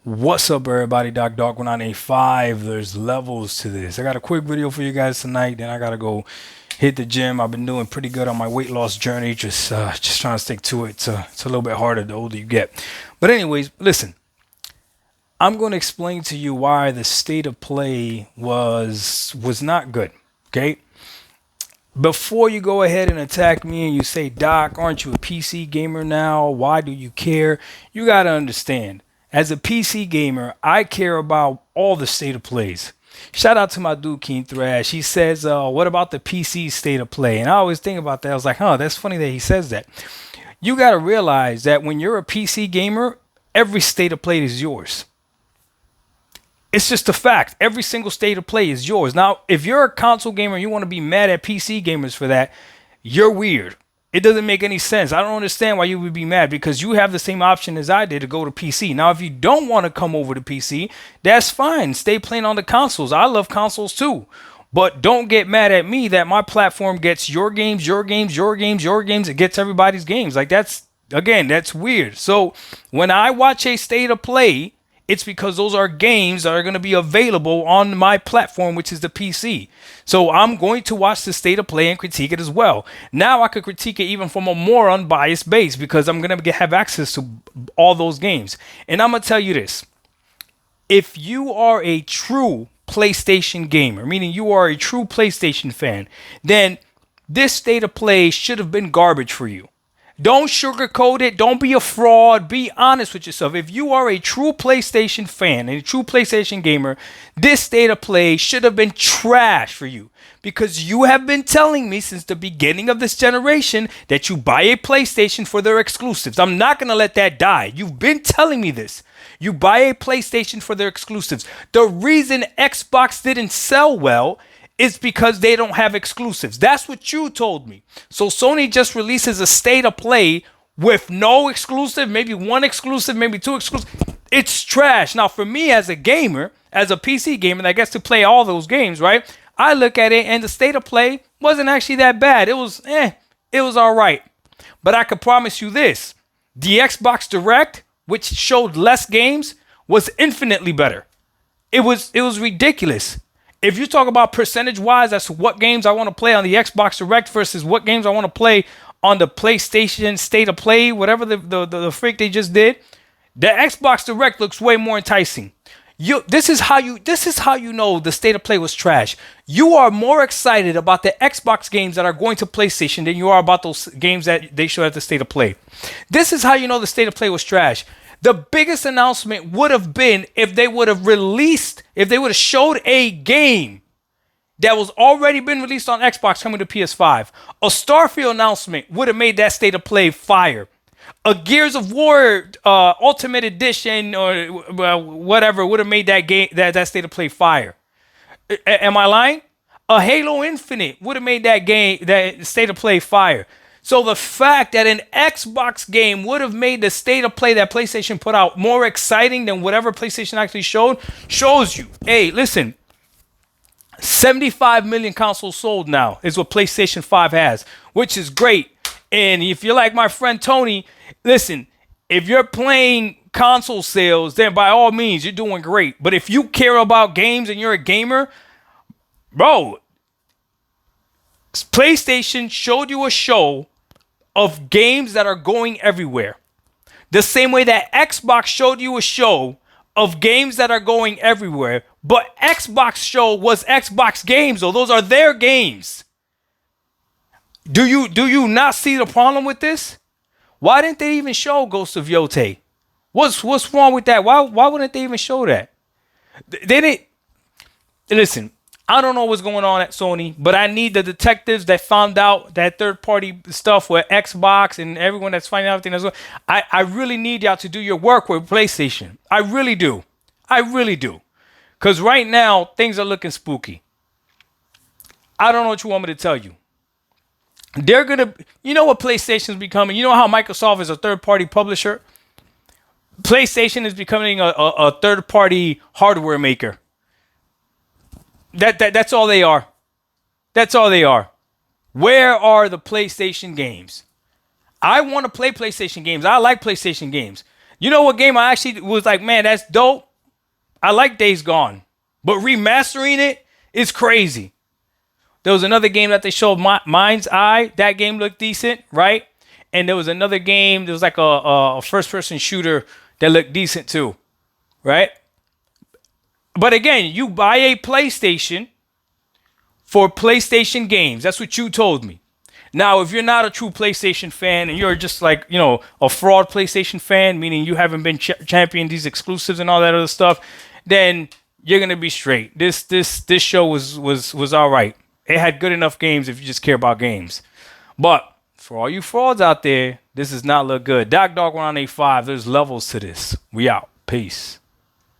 What's up, everybody? Doc 1985. There's levels to this. I got a quick video for you guys tonight. Then I gotta go hit the gym. I've been doing pretty good on my weight loss journey. Just trying to stick to it. It's a little bit harder the older you get. But anyways, listen. I'm going to explain to you why the state of play was not good. Okay. Before you go ahead and attack me and you say, Doc, aren't you a PC gamer now? Why do you care? You got to understand. As a PC gamer, I care about all the state of plays. Shout out to my dude King Thrash. He says, what about the PC state of play? And I always think about that. I was like, that's funny that he says that. You got to realize that when you're a PC gamer, every state of play is yours. It's just a fact. Every single state of play is yours. Now, if you're a console gamer and you want to be mad at PC gamers for that, you're weird. It doesn't make any sense. I don't understand why you would be mad because you have the same option as I did to go to PC. Now, if you don't want to come over to PC, that's fine. Stay playing on the consoles. I love consoles too. But don't get mad at me that my platform gets your games, your games, your games, your games. It gets everybody's games. Like that's weird. So when I watch a state of play, it's because those are games that are going to be available on my platform, which is the PC. So I'm going to watch the state of play and critique it as well. Now I could critique it even from a more unbiased base because I'm going to have access to all those games. And I'm going to tell you this. If you are a true PlayStation gamer, meaning you are a true PlayStation fan, then this state of play should have been garbage for you. Don't sugarcoat it. Don't be a fraud. Be honest with yourself. If you are a true PlayStation fan and a true PlayStation gamer, this state of play should have been trash for you because you have been telling me since the beginning of this generation that you buy a PlayStation for their exclusives. I'm not going to let that die. You've been telling me this. You buy a PlayStation for their exclusives. The reason Xbox didn't sell well it's because they don't have exclusives. That's what you told me. So Sony just releases a state of play with no exclusive, maybe one exclusive, maybe two exclusive. It's trash. Now, for me as a gamer, as a PC gamer that gets to play all those games, right? I look at it and the state of play wasn't actually that bad. It was all right. But I could promise you this. The Xbox Direct, which showed less games, was infinitely better. It was ridiculous. If you talk about percentage-wise as to what games I want to play on the Xbox Direct versus what games I want to play on the PlayStation State of Play, whatever the freak they just did, the Xbox Direct looks way more enticing. This is how you know the State of Play was trash. You are more excited about the Xbox games that are going to PlayStation than you are about those games that they show at the State of Play. This is how you know the State of Play was trash. The biggest announcement would have been if they would have showed a game that was already been released on Xbox coming to PS5. A Starfield announcement would have made that state of play fire. A Gears of War Ultimate Edition or whatever would have made that game that state of play fire. Am I lying? A Halo Infinite would have made that state of play fire. So the fact that an Xbox game would have made the state of play that PlayStation put out more exciting than whatever PlayStation actually showed shows you. Hey, listen, 75 million consoles sold now is what PlayStation 5 has, which is great. And if you're like my friend Tony, listen, if you're playing console sales, then by all means, you're doing great. But if you care about games and you're a gamer, bro, PlayStation showed you a show of games that are going everywhere. The same way that Xbox showed you a show of games that are going everywhere. But Xbox show was Xbox games, so those are their games. Do you not see the problem with this? Why didn't they even show Ghost of Yotei? What's wrong with that? Why wouldn't they even show that? They didn't. Listen, I don't know what's going on at Sony, but I need the detectives that found out that third-party stuff with Xbox and everyone that's finding out everything as well. I really need y'all to do your work with PlayStation. I really do. Because right now, things are looking spooky. I don't know what you want me to tell you. They're going to... You know what PlayStation's becoming? You know how Microsoft is a third-party publisher? PlayStation is becoming a third-party hardware maker. That's all they are. That's all they are. Where are the PlayStation games? I want to play PlayStation games. I like PlayStation games. You know what game I actually was like, man, that's dope. I like Days Gone, but remastering it is crazy. There was another game that they showed, Mind's Eye. That game looked decent, right? And there was another game. There was like a first-person shooter that looked decent too, right? But again, you buy a PlayStation for PlayStation games. That's what you told me. Now, if you're not a true PlayStation fan and you're just like, a fraud PlayStation fan, meaning you haven't been championing these exclusives and all that other stuff, then you're gonna be straight. This show was all right. It had good enough games if you just care about games. But for all you frauds out there, this does not look good. Doc Dog 1985, there's levels to this. We out. Peace.